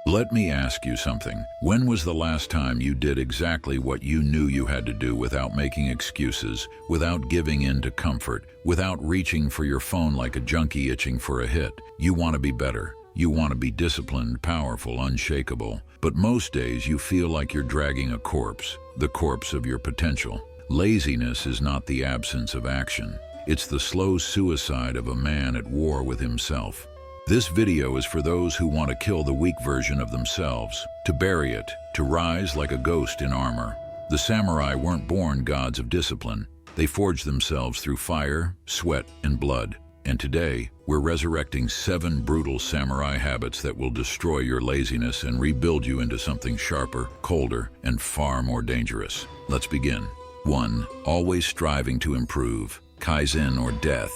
Let me ask you something. When was the last time you did exactly what you knew you had to do without making excuses, without giving in to comfort, without reaching for your phone like a junkie itching for a hit? You want to be better. You want to be disciplined, powerful, unshakable. But most days you feel like you're dragging a corpse, the corpse of your potential. Laziness is not the absence of action. It's the slow suicide of a man at war with himself. This video is for those who want to kill the weak version of themselves, to bury it, to rise like a ghost in armor. The samurai weren't born gods of discipline. They forged themselves through fire, sweat, and blood. And today, we're resurrecting 7 brutal samurai habits that will destroy your laziness and rebuild you into something sharper, colder, and far more dangerous. Let's begin. 1. Always striving to improve. Kaizen or death.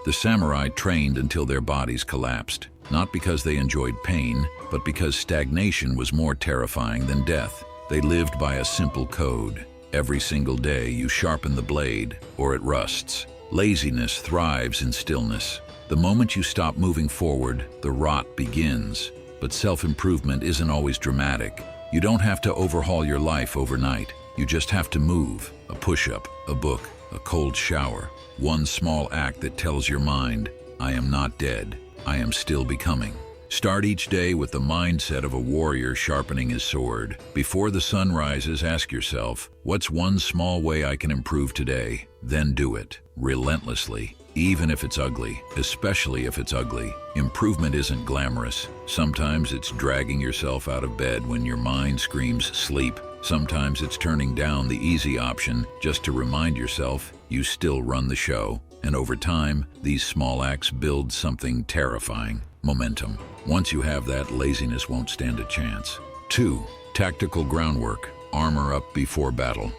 The samurai trained until their bodies collapsed, not because they enjoyed pain, but because stagnation was more terrifying than death. They lived by a simple code. Every single day you sharpen the blade, or it rusts. Laziness thrives in stillness. The moment you stop moving forward, the rot begins. But self-improvement isn't always dramatic. You don't have to overhaul your life overnight. You just have to move. A push-up, a book, a cold shower. One small act that tells your mind, I am not dead, I am still becoming. Start each day with the mindset of a warrior sharpening his sword. Before the sun rises, ask yourself, what's one small way I can improve today? Then do it, relentlessly, even if it's ugly, especially if it's ugly. Improvement isn't glamorous. Sometimes it's dragging yourself out of bed when your mind screams sleep. Sometimes it's turning down the easy option just to remind yourself you still run the show. And over time, these small acts build something terrifying, momentum. Once you have that, laziness won't stand a chance. 2. Tactical groundwork, armor up before battle.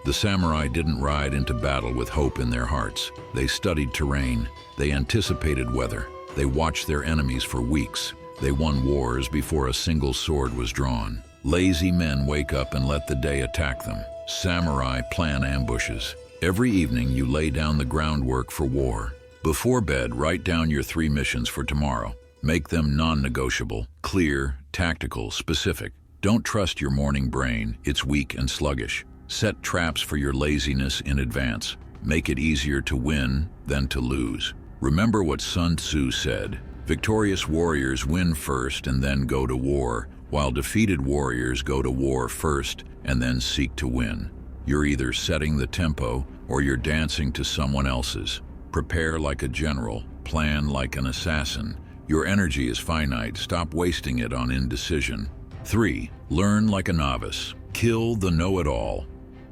The samurai didn't ride into battle with hope in their hearts. They studied terrain. They anticipated weather. They watched their enemies for weeks. They won wars before a single sword was drawn. Lazy men wake up and let the day attack them. Samurai plan ambushes. Every evening you lay down the groundwork for war. Before bed, write down your 3 missions for tomorrow. Make them non-negotiable, clear, tactical, specific. Don't trust your morning brain, it's weak and sluggish. Set traps for your laziness in advance. Make it easier to win than to lose. Remember what Sun Tzu said, victorious warriors win first and then go to war, while defeated warriors go to war first and then seek to win. You're either setting the tempo or you're dancing to someone else's. Prepare like a general, plan like an assassin. Your energy is finite, stop wasting it on indecision. 3. Learn like a novice. Kill the know-it-all.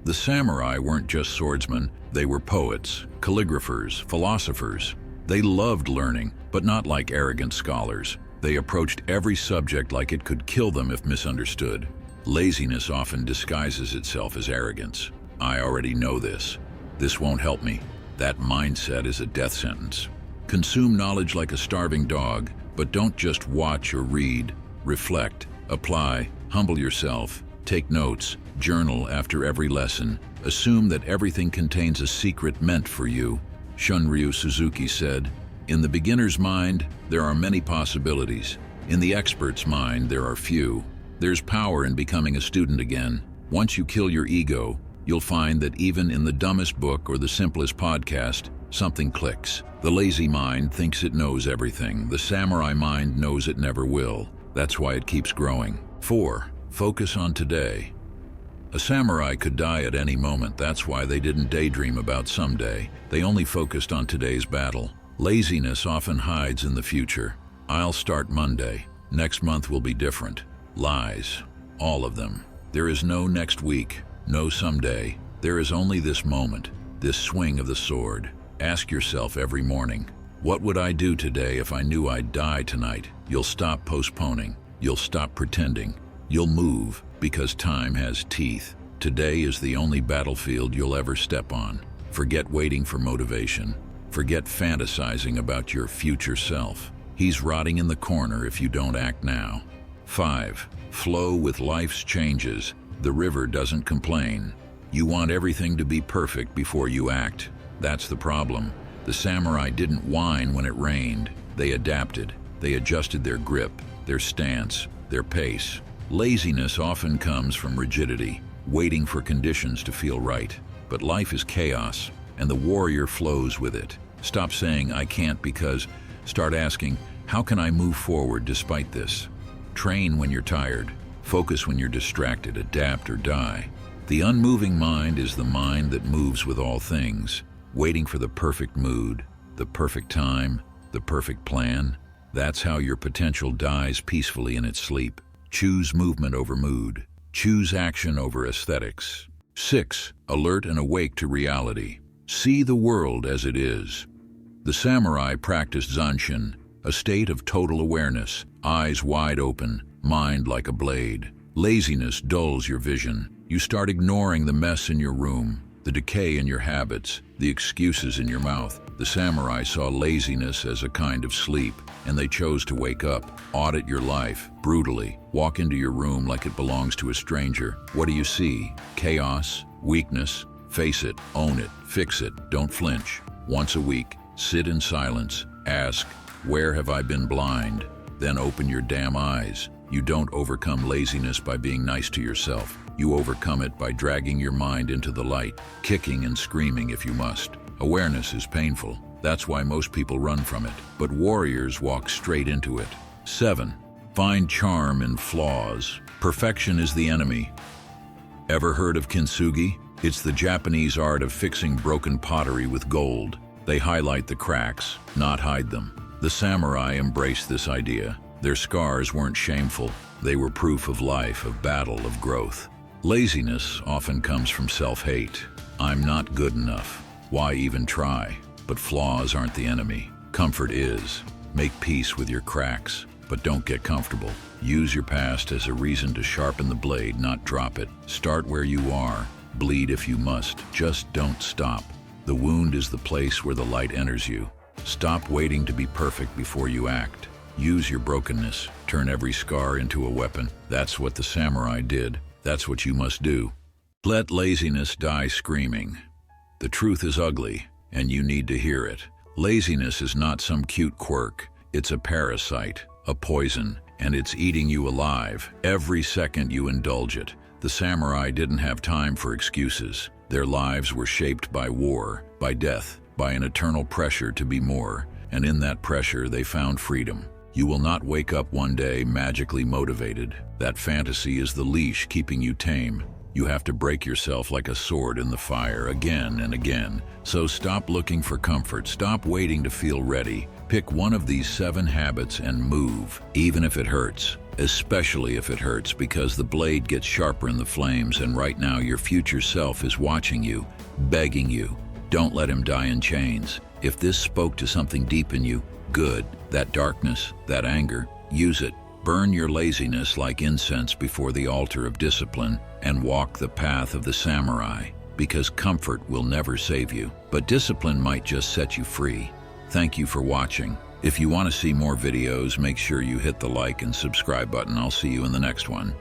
The samurai weren't just swordsmen, they were poets, calligraphers, philosophers. They loved learning, but not like arrogant scholars. They approached every subject like it could kill them if misunderstood. Laziness often disguises itself as arrogance. I already know this. This won't help me. That mindset is a death sentence. Consume knowledge like a starving dog, but don't just watch or read. Reflect, apply, humble yourself, take notes, journal after every lesson. Assume that everything contains a secret meant for you. Shunryu Suzuki said, "In the beginner's mind, there are many possibilities. In the expert's mind, there are few. There's power in becoming a student again. Once you kill your ego, you'll find that even in the dumbest book or the simplest podcast, something clicks. The lazy mind thinks it knows everything. The samurai mind knows it never will. That's why it keeps growing." 4. Focus on today. A samurai could die at any moment. That's why they didn't daydream about someday. They only focused on today's battle. Laziness often hides in the future. I'll start Monday. Next month will be different. Lies. All of them. There is no next week, no someday. There is only this moment, this swing of the sword. Ask yourself every morning, what would I do today if I knew I'd die tonight? You'll stop postponing. You'll stop pretending. You'll move because time has teeth. Today is the only battlefield you'll ever step on. Forget waiting for motivation. Forget fantasizing about your future self. He's rotting in the corner if you don't act now. 5. Flow with life's changes. The river doesn't complain. You want everything to be perfect before you act. That's the problem. The samurai didn't whine when it rained. They adapted. They adjusted their grip, their stance, their pace. Laziness often comes from rigidity, waiting for conditions to feel right. But life is chaos, and the warrior flows with it. Stop saying, "I can't because," start asking, "How can I move forward despite this?" Train when you're tired. Focus when you're distracted. Adapt or die. The unmoving mind is the mind that moves with all things, waiting for the perfect mood, the perfect time, the perfect plan. That's how your potential dies peacefully in its sleep. Choose movement over mood. Choose action over aesthetics. 6. Alert and awake to reality. See the world as it is. The samurai practiced zanshin, a state of total awareness, eyes wide open, mind like a blade. Laziness dulls your vision. You start ignoring the mess in your room, the decay in your habits, the excuses in your mouth. The samurai saw laziness as a kind of sleep, and they chose to wake up. Audit your life, brutally. Walk into your room like it belongs to a stranger. What do you see? Chaos? Weakness? Face it, own it, fix it, don't flinch. Once a week, sit in silence, ask, "Where have I been blind?" Then open your damn eyes. You don't overcome laziness by being nice to yourself. You overcome it by dragging your mind into the light, kicking and screaming if you must. Awareness is painful. That's why most people run from it. But warriors walk straight into it. 7. Find charm in flaws. Perfection is the enemy. Ever heard of kintsugi? It's the Japanese art of fixing broken pottery with gold. They highlight the cracks, not hide them. The samurai embraced this idea. Their scars weren't shameful. They were proof of life, of battle, of growth. Laziness often comes from self-hate. I'm not good enough. Why even try? But flaws aren't the enemy. Comfort is. Make peace with your cracks, but don't get comfortable. Use your past as a reason to sharpen the blade, not drop it. Start where you are. Bleed if you must. Just don't stop. The wound is the place where the light enters you. Stop waiting to be perfect before you act. Use your brokenness. Turn every scar into a weapon. That's what the samurai did. That's what you must do. Let laziness die screaming. The truth is ugly, and you need to hear it. Laziness is not some cute quirk. It's a parasite, a poison, and it's eating you alive every second you indulge it. The samurai didn't have time for excuses. Their lives were shaped by war, by death, by an eternal pressure to be more, and in that pressure they found freedom. You will not wake up one day magically motivated. That fantasy is the leash keeping you tame. You have to break yourself like a sword in the fire again and again. So stop looking for comfort. Stop waiting to feel ready. Pick one of these 7 habits and move, even if it hurts. Especially if it hurts, because the blade gets sharper in the flames, and right now your future self is watching you, begging you. Don't let him die in chains. If this spoke to something deep in you, good. That darkness, that anger, use it. Burn your laziness like incense before the altar of discipline and walk the path of the samurai, because comfort will never save you, but discipline might just set you free. Thank you for watching. If you want to see more videos, make sure you hit the like and subscribe button. I'll see you in the next one.